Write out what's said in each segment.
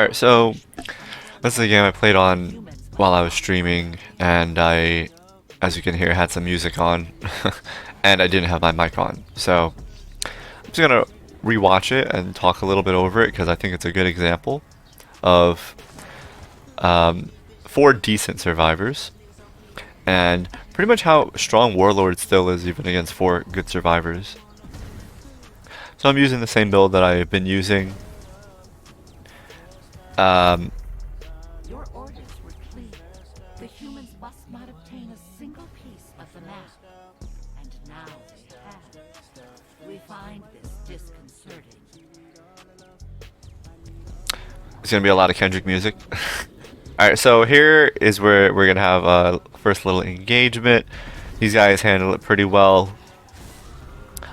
Alright, so this is a game I played on while I was streaming, and as you can hear, had some music on, and I didn't have my mic on. So I'm just gonna rewatch it and talk a little bit over it because I think it's a good example of four decent survivors, and pretty much how strong Warlord still is even against four good survivors. So I'm using the same build that I've been using. Your orders were clear. The humans must not obtain a single piece of the map. And now they have. We find this disconcerting. It's gonna be a lot of Kendrick music. Alright, so here is where we're gonna have a first little engagement. These guys handle it pretty well.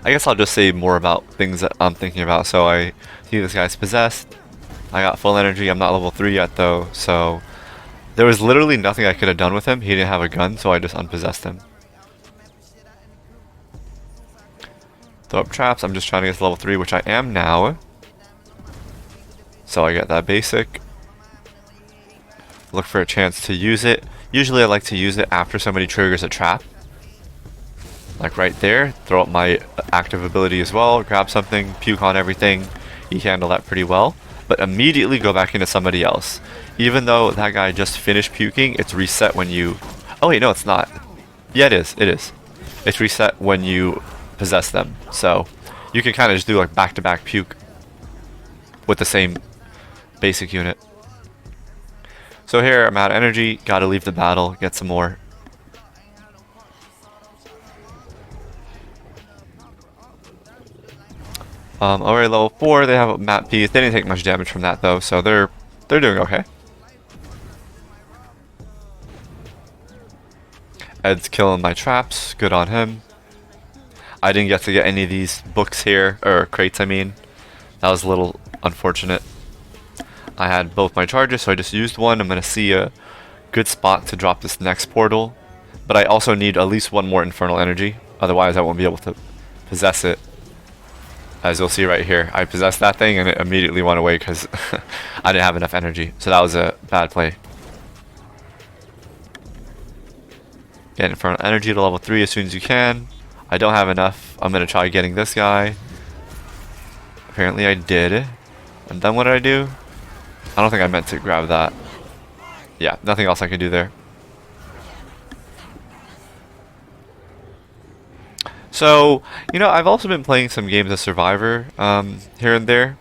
I guess I'll just say more about things that I'm thinking about. So I see this guy's possessed. I got full energy. I'm not level 3 yet though, so there was literally nothing I could have done with him. He didn't have a gun, so I just unpossessed him. Throw up traps. I'm just trying to get to level 3, which I am now. So I get that basic. Look for a chance to use it. Usually I like to use it after somebody triggers a trap. Like right there. Throw up my active ability as well. Grab something, puke on everything. You handle that pretty well. But immediately go back into somebody else. Even though that guy just finished puking, it's reset when you... Oh wait, no it's not. Yeah it is, it is. It's reset when you possess them. So you can kind of just do like back-to-back puke with the same basic unit. So here I'm out of energy, gotta leave the battle, get some more. Already level 4, they have a map piece. They didn't take much damage from that though, so they're doing okay. Ed's killing my traps, good on him. I didn't get to get any of these books here, or crates I mean. That was a little unfortunate. I had both my charges, so I just used one. I'm gonna see a good spot to drop this next portal. But I also need at least one more infernal energy, otherwise I won't be able to possess it. As you'll see right here, I possessed that thing and it immediately went away because I didn't have enough energy. So that was a bad play. Get infernal energy to level 3 as soon as you can. I don't have enough. I'm going to try getting this guy. Apparently I did. And then what did I do? I don't think I meant to grab that. Yeah, nothing else I can do there. So, you know, I've also been playing some games of Survivor here and there.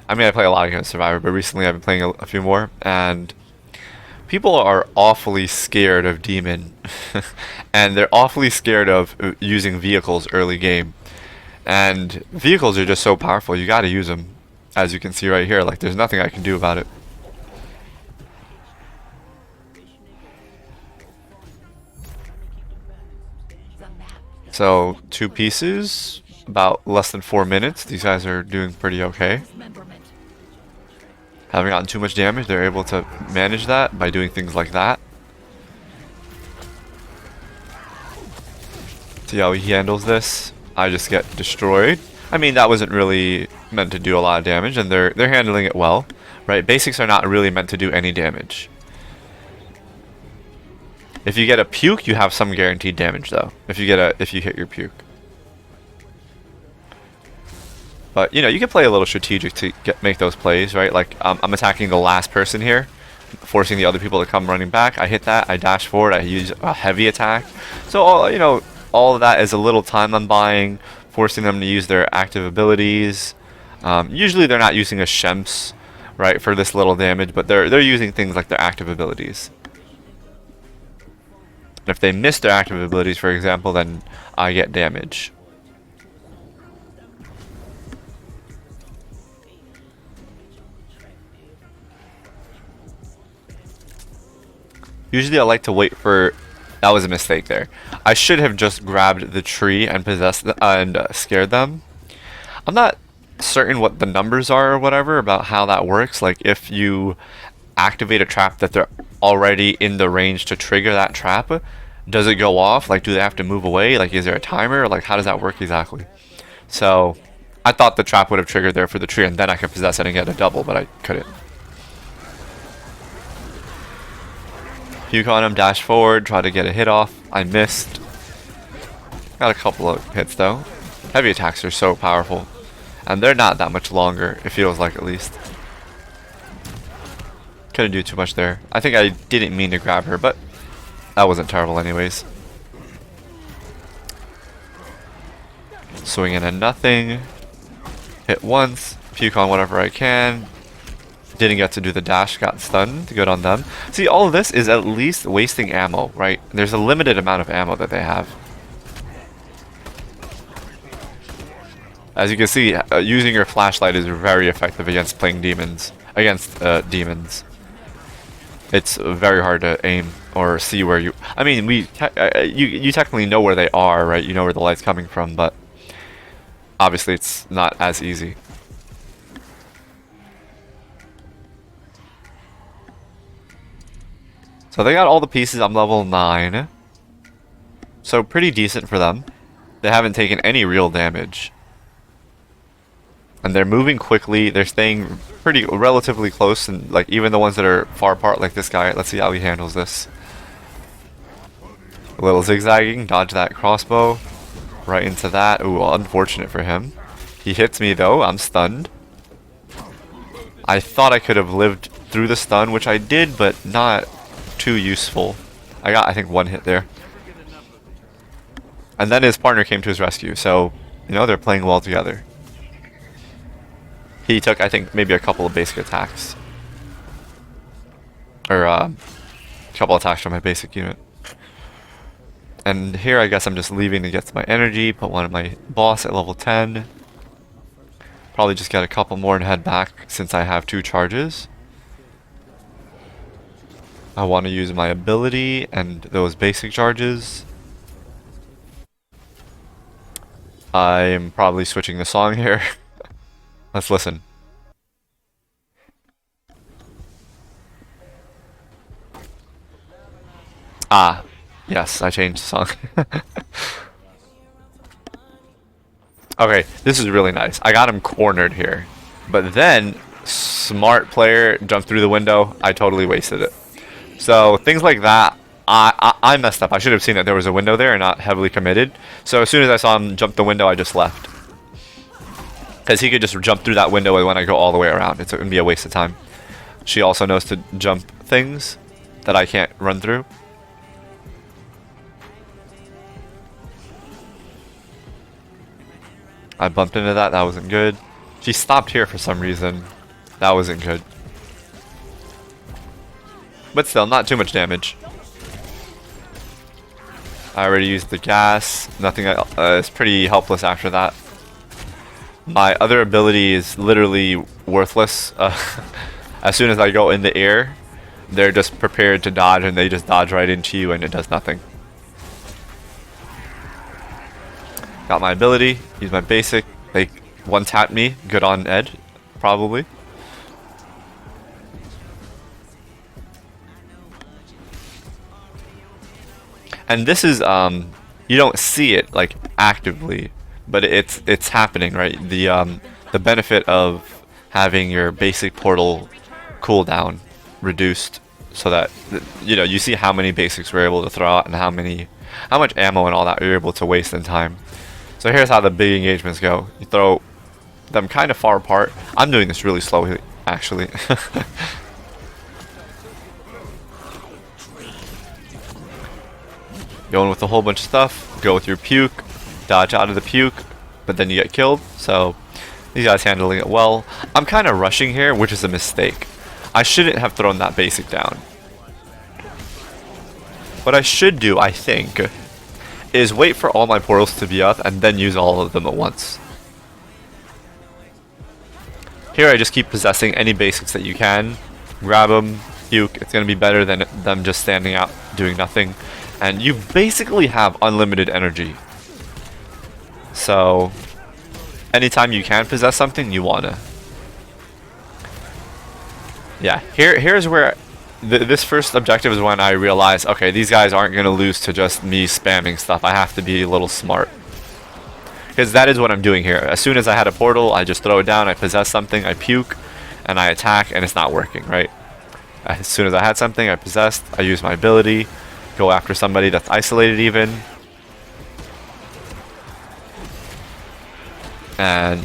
I mean, I play a lot of games of Survivor, but recently I've been playing a few more, and people are awfully scared of Demon. And they're awfully scared of using vehicles early game. And vehicles are just so powerful, you gotta use them. As you can see right here, like there's nothing I can do about it. So 2 pieces, about less than 4 minutes. These guys are doing pretty okay. Haven't gotten too much damage. They're able to manage that by doing things like that. See how he handles this. I just get destroyed. I mean, that wasn't really meant to do a lot of damage, and they're handling it well, right? Basics are not really meant to do any damage. If you get a puke, you have some guaranteed damage though. If you hit your puke. But you know, you can play a little strategic to make those plays, right? Like I'm attacking the last person here, forcing the other people to come running back. I hit that, I dash forward, I use a heavy attack. So all of that is a little time I'm buying, forcing them to use their active abilities. Usually they're not using a Shemps, right, for this little damage, but they're using things like their active abilities. If they miss their active abilities, for example, then I get damage. Usually I like to wait for... That was a mistake there. I should have just grabbed the tree and possessed and scared them. I'm not certain what the numbers are or whatever about how that works. Like if you activate a trap that they're already in the range to trigger that trap, does it go off? Like, do they have to move away? Like, is there a timer? Like, how does that work exactly? So I thought the trap would have triggered there for the tree and then I could possess it and get a double, but I couldn't. Puke on him, dash forward, try to get a hit off. I missed. Got a couple of hits though. Heavy attacks are so powerful. And they're not that much longer, it feels like at least. Couldn't do too much there. I think I didn't mean to grab her, but that wasn't terrible anyways. Swing in at nothing. Hit once. Puke on whatever I can. Didn't get to do the dash, got stunned. Good on them. See, all of this is at least wasting ammo, right? There's a limited amount of ammo that they have. As you can see, using your flashlight is very effective against playing demons. Against demons. It's very hard to aim or see where you... I mean, you technically know where they are, right? You know where the light's coming from, but obviously it's not as easy. So they got all the pieces. I'm level 9. So pretty decent for them. They haven't taken any real damage. And they're moving quickly. They're staying relatively close, and like even the ones that are far apart, like this guy. Let's see how he handles this. A little zigzagging, dodge that crossbow, right into that. Ooh, unfortunate for him. He hits me though. I'm stunned. I thought I could have lived through the stun, which I did, but not too useful. I got, I think, one hit there. And then his partner came to his rescue. So, you know, they're playing well together. He took, I think, maybe a couple of basic attacks. Or a couple attacks from my basic unit. And here I guess I'm just leaving to get to my energy, put one of my boss at level 10. Probably just get a couple more and head back since I have 2 charges. I want to use my ability and those basic charges. I'm probably switching the song here. Let's listen. Ah, yes, I changed the song. Okay, this is really nice. I got him cornered here. But then, smart player jumped through the window. I totally wasted it. So, things like that, I messed up. I should have seen that there was a window there and not heavily committed. So, as soon as I saw him jump the window, I just left. Because he could just jump through that window when I go all the way around. It's going to be a waste of time. She also knows to jump things that I can't run through. I bumped into that. That wasn't good. She stopped here for some reason. That wasn't good. But still, not too much damage. I already used the gas. Nothing is pretty helpless after that. My other ability is literally worthless. As soon as I go in the air, they're just prepared to dodge, and they just dodge right into you, and it does nothing. Got my ability, use my basic. They one-tapped me. Good on Ed, probably. And this is you don't see it like actively, but it's happening, right? The benefit of having your basic portal cooldown reduced, so that you know, you see how many basics we're able to throw out and how much ammo and all that you're able to waste in time. So here's how the big engagements go. You throw them kind of far apart. I'm doing this really slowly, actually. Going with a whole bunch of stuff. Go with your puke. Dodge out of the puke. But then you get killed. So these guys handling it well. I'm kind of rushing here, which is a mistake. I shouldn't have thrown that basic down. What I should do, I think, is wait for all my portals to be up and then use all of them at once. Here I just keep possessing any basics that you can. Grab them, puke. It's going to be better than them just standing out doing nothing. And you basically have unlimited energy. So anytime you can possess something, you wanna. Yeah, here's where this first objective is when I realize, okay, these guys aren't gonna lose to just me spamming stuff. I have to be a little smart. Because that is what I'm doing here. As soon as I had a portal, I just throw it down, I possess something, I puke, and I attack, and it's not working, right? As soon as I had something, I possessed. I used my ability, go after somebody that's isolated even, and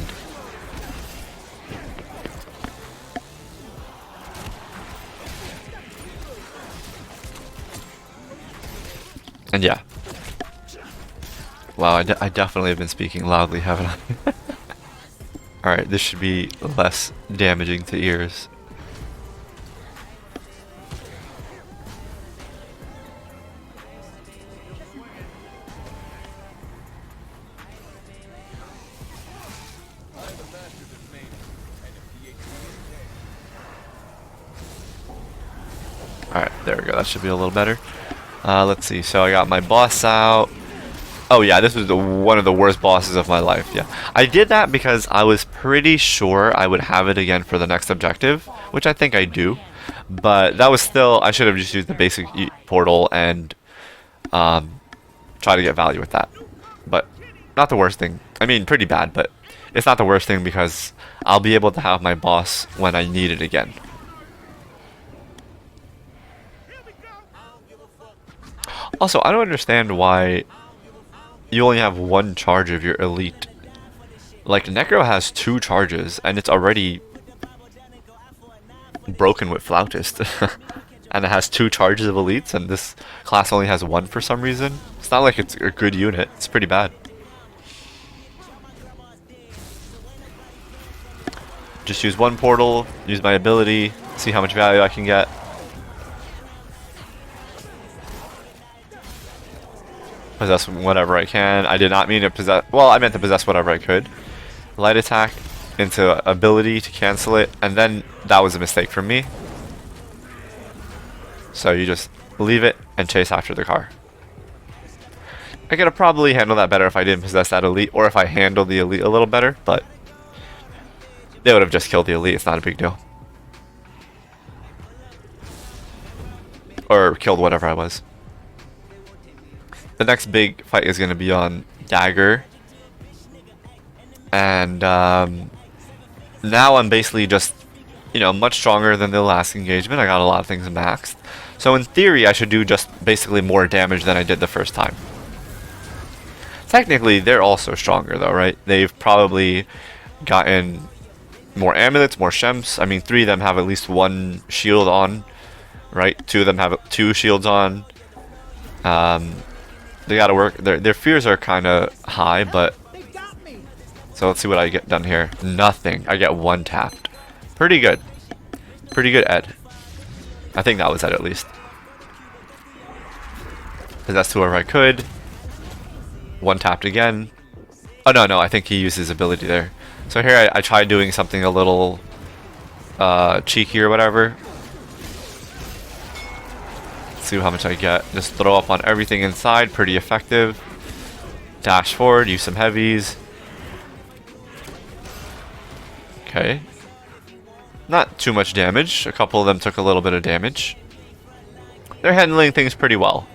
yeah. Wow, I definitely have been speaking loudly, haven't I? Alright, this should be less damaging to ears. Alright, there we go. That should be a little better. Let's see. So I got my boss out. Oh yeah, this was one of the worst bosses of my life. Yeah, I did that because I was pretty sure I would have it again for the next objective, which I think I do. But that was still, I should have just used the basic portal and try to get value with that. But not the worst thing. I mean, pretty bad, but it's not the worst thing because I'll be able to have my boss when I need it again. Also, I don't understand why you only have one charge of your elite. Like, Necro has 2 charges, and it's already broken with Flautist. And it has 2 charges of elites, and this class only has 1 for some reason. It's not like it's a good unit, it's pretty bad. Just use 1 portal, use my ability, see how much value I can get. Possess whatever I can. I did not mean to possess, well, I meant to possess whatever I could. Light attack into ability to cancel it, and then that was a mistake from me. So you just leave it and chase after the car. I could have probably handled that better if I didn't possess that elite, or if I handled the elite a little better, but they would have just killed the elite, it's not a big deal. Or killed whatever I was. The next big fight is going to be on Dagger. And now I'm basically just, you know, much stronger than the last engagement. I got a lot of things maxed. So in theory, I should do just basically more damage than I did the first time. Technically, they're also stronger though, right? They've probably gotten more amulets, more shems. I mean, 3 of them have at least 1 shield on, right? 2 of them have 2 shields on. They gotta work. Their fears are kind of high, but so let's see what I get done here. Nothing. I get 1 tapped. Pretty good. Pretty good, Ed. I think that was Ed at least. Possessed whoever I could. 1 tapped again. Oh no, I think he used his ability there. So here I tried doing something a little cheeky or whatever. See how much I get. Just throw up on everything inside, pretty effective. Dash forward, use some heavies. Okay. Not too much damage. A couple of them took a little bit of damage. They're handling things pretty well.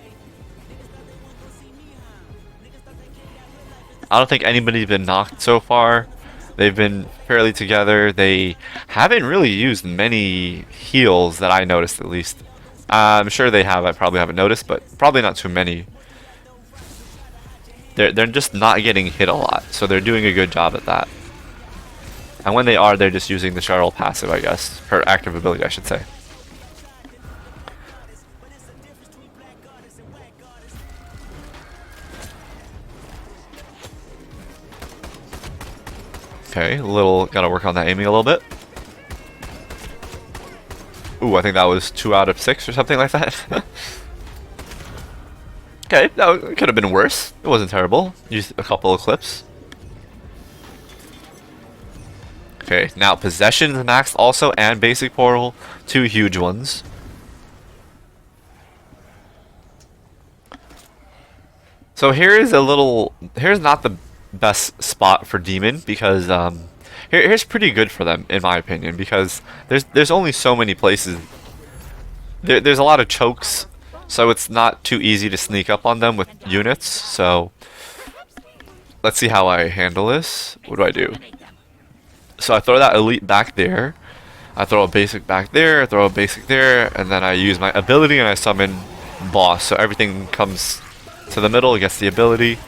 I don't think anybody's been knocked so far. They've been fairly together. They haven't really used many heals that I noticed, at least. I'm sure they have. I probably haven't noticed, but probably not too many. They're just not getting hit a lot, so they're doing a good job at that. And when they are, they're just using the Charl passive, I guess. Her active ability, I should say. Okay, gotta work on that aiming a little bit. Ooh, I think that was 2 out of 6 or something like that. Okay, that could have been worse. It wasn't terrible. Used a couple of clips. Okay, now possession is maxed also, and basic portal, 2 huge ones. So here's not the best spot for demon, because here's pretty good for them in my opinion, because there's only so many places. There's a lot of chokes, so it's not too easy to sneak up on them with units. So let's see how I handle this. What do? So I throw that elite back there. I throw a basic back there, throw a basic there, and then I use my ability and I summon boss. So everything comes to the middle, gets the ability.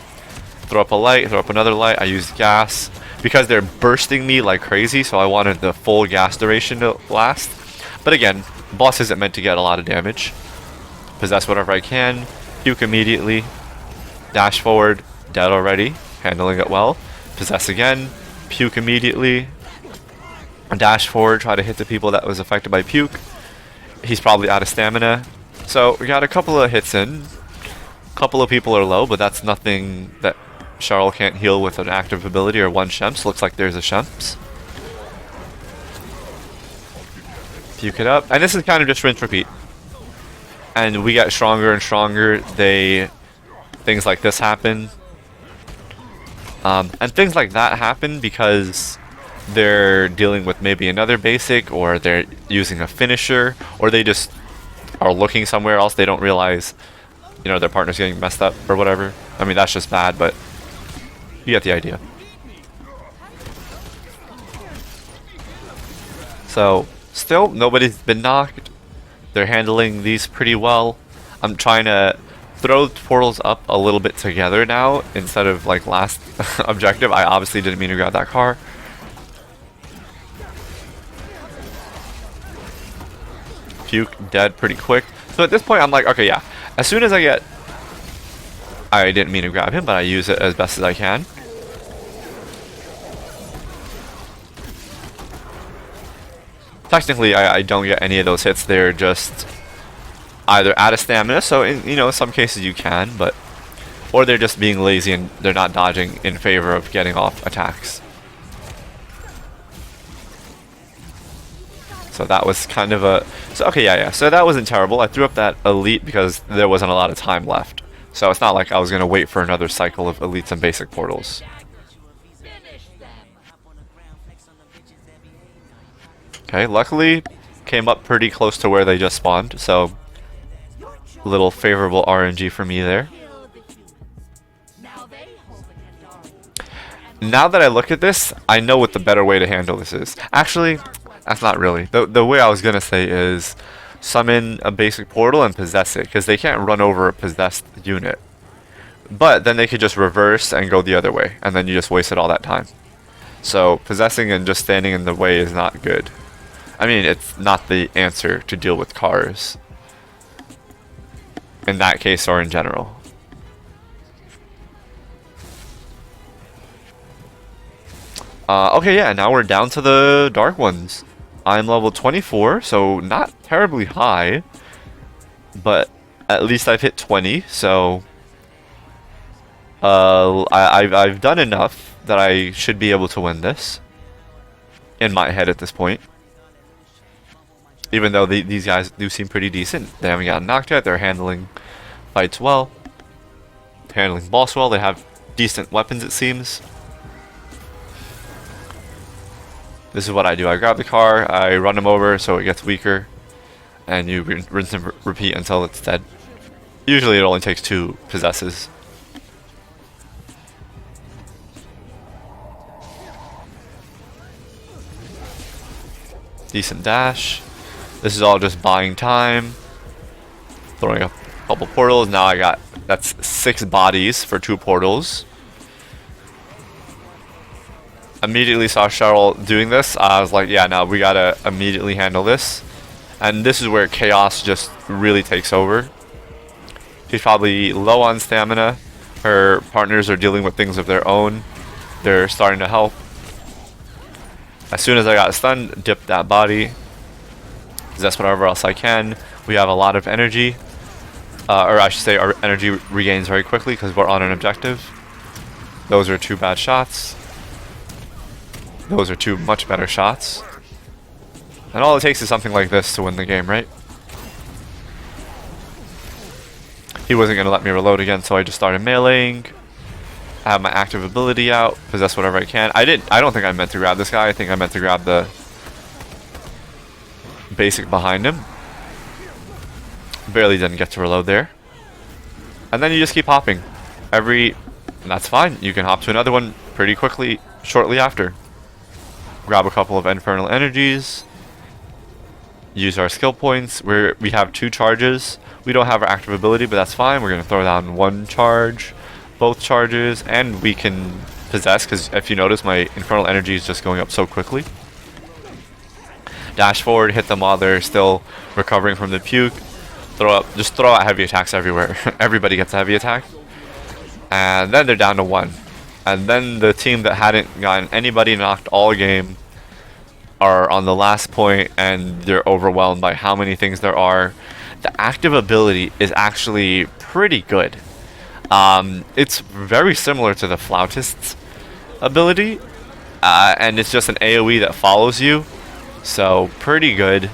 Throw up a light, throw up another light. I use gas because they're bursting me like crazy, so I wanted the full gas duration to last. But again, boss isn't meant to get a lot of damage. Possess whatever I can, puke immediately, dash forward, dead already, handling it well. Possess again, puke immediately, dash forward, try to hit the people that was affected by puke. He's probably out of stamina. So we got a couple of hits in. A couple of people are low, but that's nothing that Charl can't heal with an active ability or one Shemps. Looks like there's a Shemps. Puke it up. And this is kind of just rinse repeat. And we get stronger and stronger. Things like this happen. And things like that happen because they're dealing with maybe another basic, or they're using a finisher, or they just are looking somewhere else. They don't realize, you know, their partner's getting messed up or whatever. I mean, that's just bad, but you get the idea. So, still, nobody's been knocked. They're handling these pretty well. I'm trying to throw portals up a little bit together now instead of like last objective. I obviously didn't mean to grab that car. Puke, dead pretty quick. So at this point I'm like, okay, yeah. As soon as I get... I didn't mean to grab him, but I use it as best as I can. Technically, I don't get any of those hits. They're just either out of stamina, so in, you know, some cases you can, but... Or they're just being lazy and they're not dodging in favor of getting off attacks. So that was kind of a... So, okay, yeah. So that wasn't terrible. I threw up that elite because there wasn't a lot of time left. So it's not like I was going to wait for another cycle of elites and basic portals. Okay, luckily came up pretty close to where they just spawned, so a little favorable RNG for me there. Now that I look at this, I know what the better way to handle this is. Actually, that's not really. The way I was going to say is summon a basic portal and possess it, because they can't run over a possessed unit. But then they could just reverse and go the other way, and then you just wasted all that time. So possessing and just standing in the way is not good. I mean, it's not the answer to deal with cars. In that case or in general. Okay, yeah, now we're down to the dark ones. I'm level 24, so not terribly high. But at least I've hit 20, so... I've done enough that I should be able to win this. In my head at this point. Even though these guys do seem pretty decent. They haven't gotten knocked yet. They're handling fights well. Handling boss well. They have decent weapons, it seems. This is what I do. I grab the car. I run him over so it gets weaker. And you rinse and repeat until it's dead. Usually it only takes 2 possesses. Decent dash. This is all just buying time. Throwing a couple portals. Now I got, that's 6 bodies for 2 portals. Immediately saw Cheryl doing this. I was like, yeah, no, we gotta immediately handle this. And this is where chaos just really takes over. She's probably low on stamina. Her partners are dealing with things of their own. They're starting to help. As soon as I got stunned, dipped that body. Possess whatever else I can. We have a lot of energy. Or I should say our energy regains very quickly because we're on an objective. Those are 2 bad shots. Those are 2 much better shots. And all it takes is something like this to win the game, right? He wasn't going to let me reload again, so I just started meleeing. I have my active ability out. Possess whatever I can. I don't think I meant to grab this guy. I think I meant to grab the basic behind him. Barely didn't get to reload there. And then you just keep hopping. And that's fine. You can hop to another one pretty quickly, shortly after. Grab a couple of infernal energies. use our skill points. We have 2 charges. We don't have our active ability, but that's fine. We're going to throw down 1 charge, both charges, and we can possess, because if you notice, my infernal energy is just going up so quickly. Dash forward, hit them while they're still recovering from the puke. Just throw out heavy attacks everywhere. Everybody gets a heavy attack. And then they're down to 1. And then the team that hadn't gotten anybody knocked all game are on the last point, and they're overwhelmed by how many things there are. The active ability is actually pretty good. It's very similar to the Flautist's ability, and it's just an AoE that follows you, so pretty good.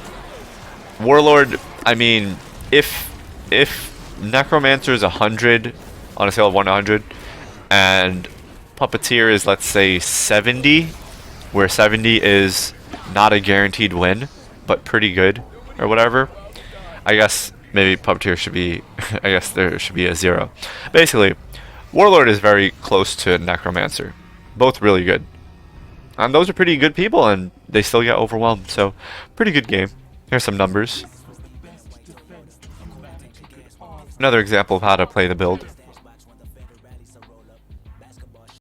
Warlord, I mean, if Necromancer is 100 on a scale of 1 to 100, and Puppeteer is, let's say, 70, where 70 is not a guaranteed win, but pretty good, or whatever, I guess maybe Puppeteer should be, I guess there should be a 0. Basically, Warlord is very close to Necromancer. Both really good. And those are pretty good people, and they still get overwhelmed, so pretty good game. Here's some numbers. Another example of how to play the build.